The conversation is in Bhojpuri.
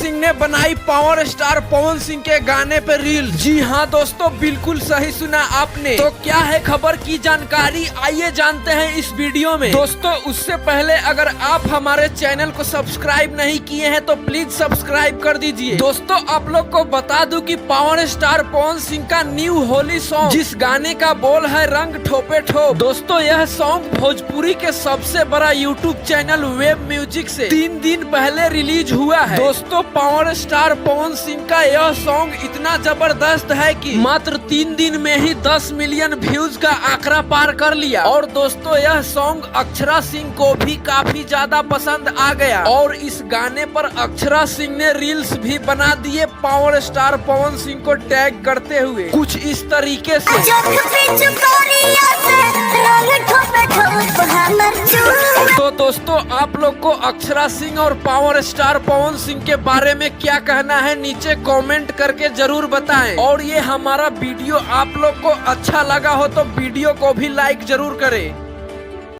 सिंह ने बनाई पावर स्टार पवन सिंह के गाने पे रील। जी हाँ दोस्तों, बिल्कुल सही सुना आपने। तो क्या है खबर की जानकारी, आइए जानते हैं इस वीडियो में। दोस्तों उससे पहले अगर आप हमारे चैनल को सब्सक्राइब नहीं किए हैं तो प्लीज सब्सक्राइब कर दीजिए। दोस्तों आप लोग को बता दूं कि पावर स्टार पवन सिंह का न्यू होली सॉन्ग, जिस गाने का बोल है रंग ठोपे ठोप। दोस्तों यह सॉन्ग भोजपुरी के सबसे बड़ा यूट्यूब चैनल वेब म्यूजिक से 3 दिन पहले रिलीज हुआ है। दोस्तों पावर स्टार पवन सिंह का यह सॉन्ग इतना जबरदस्त है कि मात्र 3 दिन में ही 10 मिलियन व्यूज का आंकड़ा पार कर लिया। और दोस्तों यह सॉन्ग अक्षरा सिंह को भी काफी ज्यादा पसंद आ गया और इस गाने पर अक्षरा सिंह ने रील्स भी बना दिए पावर स्टार पवन सिंह को टैग करते हुए कुछ इस तरीके से। तो दोस्तों आप लोग को अक्षरा सिंह और पावर स्टार पवन सिंह के बारे में क्या कहना है नीचे कमेंट करके जरूर बताएं। और ये हमारा वीडियो आप लोग को अच्छा लगा हो तो वीडियो को भी लाइक जरूर करें।